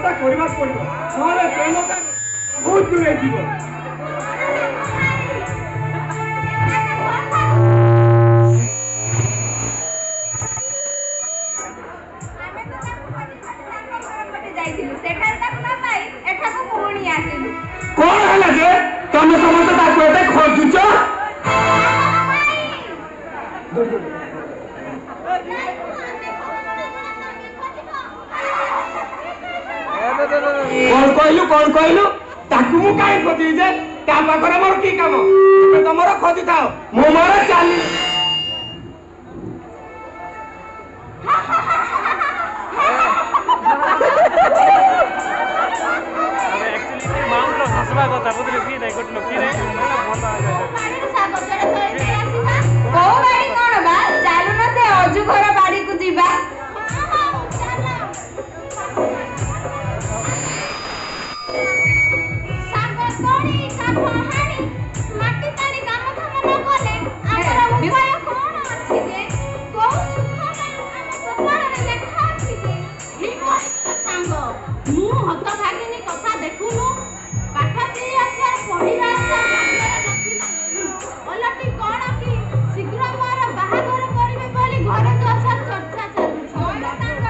व्यवस्था करबा पड़िबो नहले प्रेमका बहुत दूर जीव कौन है जे तुम समस्त ताको एते खोजुछ कौन कहलु ताकू मु काई खोजी जे ता पाखरे मोर की काम तमरो खोजी थाओ मु मोर चाली हसवा कथा बुझले कि नै कोटलो कि नै ओ बाड़ी कोन बा चालू न से अजू घर बाड़ी को जीवा सागो तोड़ी काठो हाणी माटी ताड़ी काम धाम न कोले आमरा उपाय कोन अछि जे को सुख हम सफर रे लेखा अछि जे ही कोई सांगो मु हत भागिनी कथा देखुनु पाठती आसार पढिरा ओलटी कोन की शीघ्र मार बाहागर करिवे बोली घरे दोसर चर्चा चालू छोड़ तांग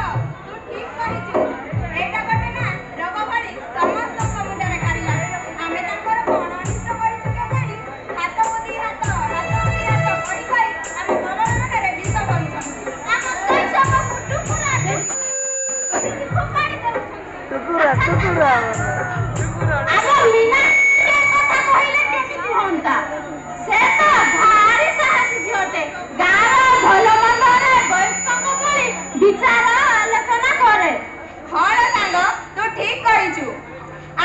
तू ठीक कहिछु एटा गटे ना रोग भरी समस्त मुंडरे कारिला आमे तांकर कोन अनिष्ट करिछु के जानी हाथ बुद्धि हाथ पड़ी करी आमे मरण रे विष बनुछन आम कई सब कुटु पुरा दे पानी करू टुकुरा आगो मीना কথা কইলে কেমিতি হন্তা সে তো ভারি সাহসী ঝিওটে গার ভালো মন্দরে বয়স্কଙ୍କ ভଳି বিচার আলোচনা করে হল সাঙ্গ তু ঠিক কইছু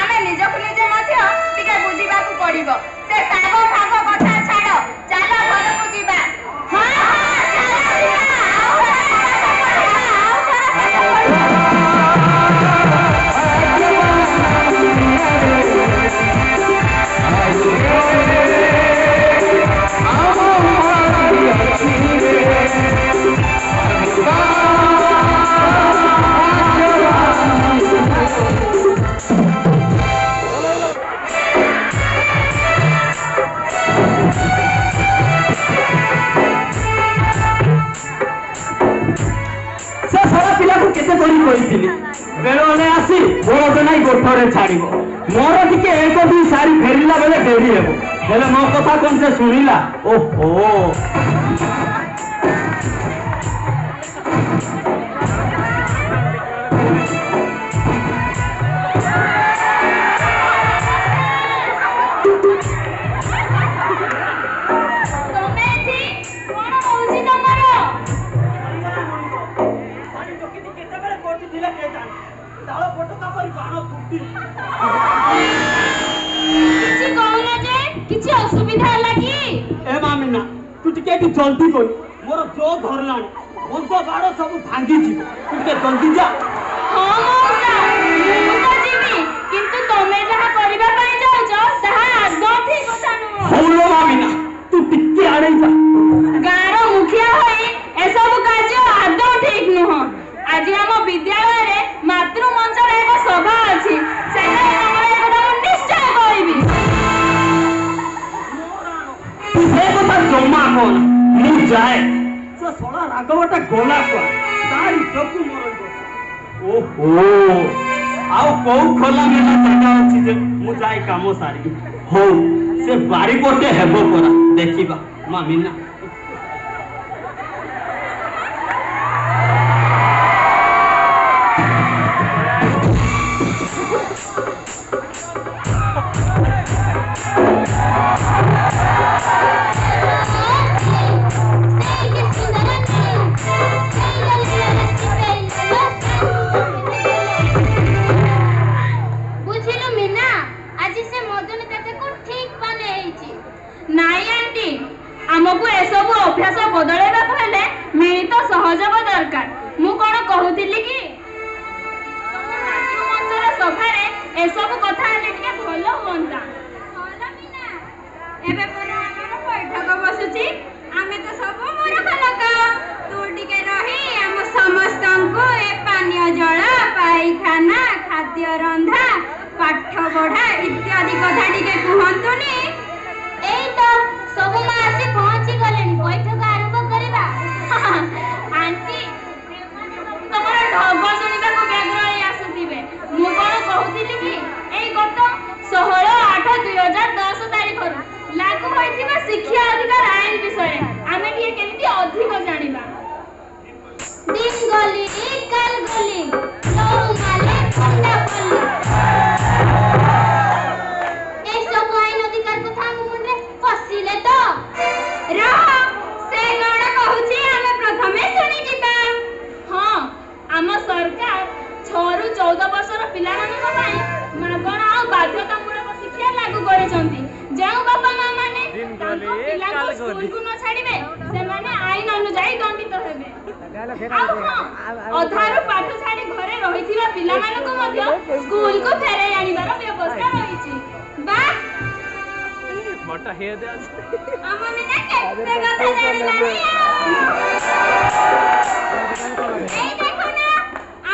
ଆମେ ନିଜକୁ ନିଜେ ମଧ୍ୟ ଟିକେ ବୁଝିବାକୁ ପଡିବ ସେ ସାଗ ସାଗ କଥା ଛାଡ ଚାଲ ଘରକୁ ଯିବା ହଁ बेले आसी बड़द नाई गोठरे छाड़ मोर टिके एक दुई सारी फेरला बेले डेरी हेबो मो कथा कौन से शुणिला ओहो किछि असुविधा लागी ए मामिना तू टिके की जल्दी कोई मोर जो धरलानी मन तो बाड़ सब भांगी जी तू टिके जल्दी जा हां मौसा मु तो जीवी किंतु तमे जहा करबा पई जाओ ताहा आदौ ठीक होता न होलो मामिना तू टिके आड़े जा गारो मुखिया होई ए सब कार्य आदौ ठीक न आज हम विद्यालय रे मातृ मंच रे एक सभा अछि सेना हमरा एकटा निश्चय कहबी जमा कौन मु जाए से सोला राघवटा गोला को तारी चकु मोर ओहो आउ को खोला मेला जगह अछि जे मु जाए काम सारी हो से बारी पटे हेबो परा देखिबा मामिना अभ्यास बदलैबा हेले मिलित सहयोग दरकार मु कोन कहूतिली कि मंचर सभारे ए सब कथा हेले के भलो होंता होला बिना एबे पर हमर बैठक बसुची आमे तो सब मूर्ख लोक तू टिके रही हम समस्त को ए पानी जल पाइखाना खाद्य ଖାଦ୍ୟ ରନ୍ଧା ପାଠ ପଢା ଇତ୍ୟାଦି କଥା ଟିକେ କୁହନ୍ତୁନି। ଏଇ ତ ସବୁ ମା ଆସି ପହଞ୍ଚି ଗଲେଣି, ବୈଠକ ଆରମ୍ଭ କରିବା। ଆଣ୍ଟି ତମର ଢଗ ଶୁଣିବାକୁ ବ୍ୟଗ୍ର ହେଇ ଆସୁଥିବେ। ମୁଁ କଣ କହୁଥିଲି କି ଏଇ ଗତ 16/8/2010 ତାରିଖରୁ ଲାଗୁ ହୋଇଥିବା ଶିକ୍ଷା ଅଧିକାର ଆଇନ ବିଷୟରେ ଆମେ ଟିକେ କେମିତି ଅଧିକ ଜାଣିବା। ଦିନ ଗଲି କାଲ ଗଲି ନଉମାଲେ ଖଣ୍ଡା ପଲ୍ଲି, এই ସବୁ ଆଇନ ଅଧିକାର କଥା ଆମ ମୁଣ୍ଡରେ ପଶିଲେ ତ ରହ, ସେ କଣ କହୁଛି ଆମେ ପ୍ରଥମେ ଶୁଣିଯିବା। ହଁ, ଆମ ସରକାର 6ରୁ 14 ବର୍ଷର ପିଲାମାନଙ୍କ ପାଇଁ ମାଗଣା ଆଉ ବାଧ୍ୟତାମୂଳକ ଶିକ୍ଷା ଲାଗୁ କରିଛନ୍ତି। ଯେଉଁ ବାପା ମା ମାନେ ତାଙ୍କ ପିଲାଙ୍କୁ ସ୍କୁଲକୁ ନ ଛାଡ଼ିବେ ସେମାନେ ଆଇନ ଅନୁଯାୟୀ ଦଣ୍ଡିତ ହେବେ। ଆଉ ହଁ, ଅଧାରୁ ପାଠ ଛାଡ଼ି ଘରେ ରହିଥିବା ପିଲାମାନଙ୍କୁ ମଧ୍ୟ ସ୍କୁଲକୁ ଫେରାଇ ଆଣିବାର ବ୍ୟବସ୍ଥା ରହିଛି। ବାଃ, ଆମ ମିନା କେତେ କଥା ଜାଣିଲାଣି। ଏଇ ଦେଖ ନା,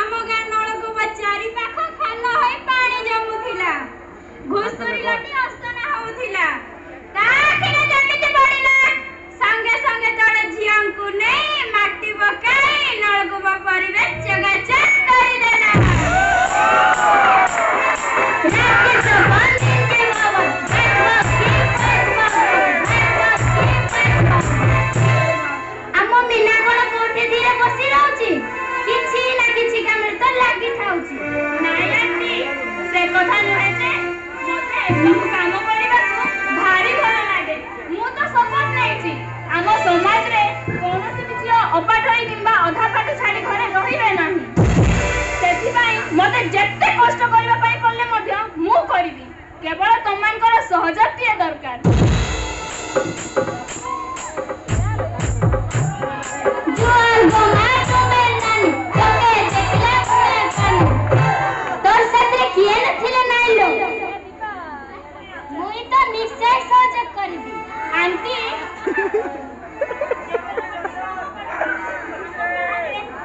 ଆମ ଗାଁ ନଳକୂପ ଚାରିପାଖ ଖାଲ ହୋଇ ପାଣି ଜମୁଥିଲା, ଘୁଷୁରୀ ଲଟି ଅସ୍ତନା ହଉଥିଲା। ତା ଆଖିରେ ଯେମିତି ପଡ଼ିଲା, ସଙ୍ଗେ ସଙ୍ଗେ ଜଣେ ଝିଅଙ୍କୁ ନେଇ ମାଟି ପକାଇ ନଳକୂପ ପରିବେଶ ଚକାଚକ କରିଦେଲା। ଆମ ମିନା କଣ କୋଉଠି ଧୀରେ ବସି ରହୁଛି? କିଛି ନା କିଛି କାମରେ ତ ଲାଗି ଥାଉଛି। ନାଇଁ ଆଣ୍ଟି, ସେ କଥା ନୁହେଁ ଯେ ମତେ ଏସବୁ କାମ କରିବାକୁ ଭାରି ଭଲ ଲାଗେ। ମୁଁ ତ ଶପଥ ନେଇଛି ଆମ ସମାଜରେ କୌଣସି ବି ଝିଅ ଅପାଠ ହୋଇ କିମ୍ବା ଅଧା ପାଠ ଛାଡ଼ି ଘରେ ରହିବେ ନାହିଁ। ସେଥିପାଇଁ ମତେ ଯେତେ କଷ୍ଟ କରିବା ପାଇଁ ପଡ଼ିଲେ ମଧ୍ୟ ମୁଁ କରିବି। କେବଳ ତମମାନଙ୍କର ସହଯୋଗଟିଏ ଦରକାର। କିଏ ନଥିଲେ ନାଇଲୋ, ମୁଇଁ ତ ନିଶ୍ଚୟ ସହଯୋଗ କରିବି। ଆଣ୍ଟି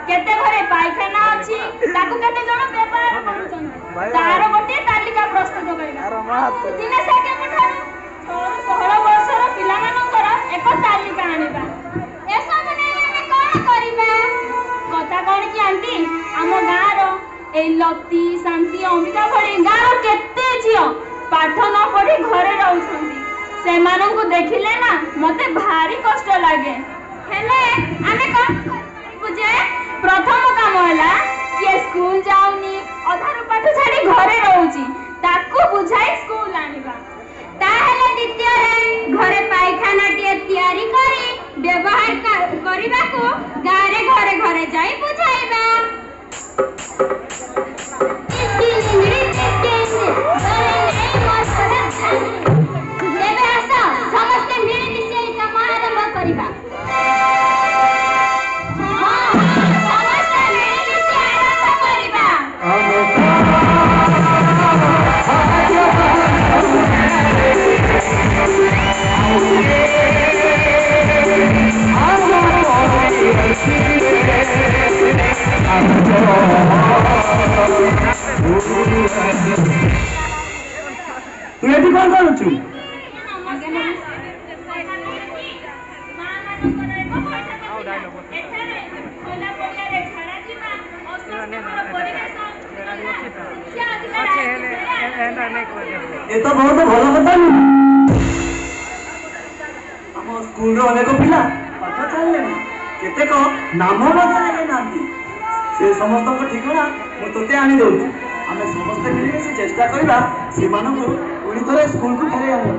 କେତେ ଘରେ ପାଇଖାନା ଅଛି, ତାକୁ କେତେ ଜଣ ବ୍ୟବହାର କରୁଛନ୍ତି, ତାର ଗୋଟିଏ ତାଲିକା ପ୍ରସ୍ତୁତ କରିବା। ଦିନେ ସେ କେବେଠାରୁ 6ରୁ 16 ବର୍ଷର ପିଲାମାନଙ୍କର ଏକ ତାଲିକା ଆଣିବା। ଏସବୁ ନେଇ ଆମେ କଣ କରିବା? କଥା କଣ କି ଆଣ୍ଟି, ଆମ ଗାଁର ଏଇ ଲତି, ଶାନ୍ତି, ଅମ୍ବିକା ଭଳି ଗାଁର କେତେ ଝିଅ ପାଠ ନ ପଢି ଘରେ ରହୁଛନ୍ତି। ସେମାନଙ୍କୁ ଦେଖିଲେ ନା ମତେ ଭାରି କଷ୍ଟ ଲାଗେ। ହେଲେ ଆମେ କଣ କରିବୁ ଯେ? ପ୍ରଥମ କାମ ହେଲା, କିଏ ସ୍କୁଲ ଯାଉନି, ଅଧାରୁ ପାଠ ଛାଡ଼ି ଘରେ ରହୁଛି, ତାକୁ ବୁଝାଇ ସ୍କୁଲ ଆଣିବା। ତାହେଲେ ଦ୍ୱିତୀୟରେ ଘରେ ପାଇଖାନାଟିଏ ତିଆରି କରି ବ୍ୟବହାର କରିବାକୁ ଗାଁରେ ଘରେ ଘରେ ଯାଇ ବୁଝାଇବା। ତେବେ ଆସ ସମସ୍ତେ ମିଳିମିଶି ଏହି କାମ ଆରମ୍ଭ କରିବା। ସମସ୍ତେ ମିଳିମିଶି ଆରମ୍ଭ କରିବା। ତୁ ଏଠି କଣ କରୁଛୁ? ଏ ତ ବହୁତ ଭଲ କଥା ନୁହେଁ। ଆମ ସ୍କୁଲର ଅନେକ ପିଲା ପାଠ ଛାଡ଼ିଲେଣି, କେତେକ ନାମ ମଧ୍ୟ ଜାଣିନାହାନ୍ତି। ସେ ସମସ୍ତଙ୍କ ଠିକଣା ମୁଁ ତୋତେ ଆଣି ଦେଉଛି। ଆମେ ସମସ୍ତେ ମିଳିମିଶି ଚେଷ୍ଟା କରିବା ସେମାନଙ୍କୁ ପୁଣି ଥରେ ସ୍କୁଲକୁ ଫେରାଇ ଆଣିବା।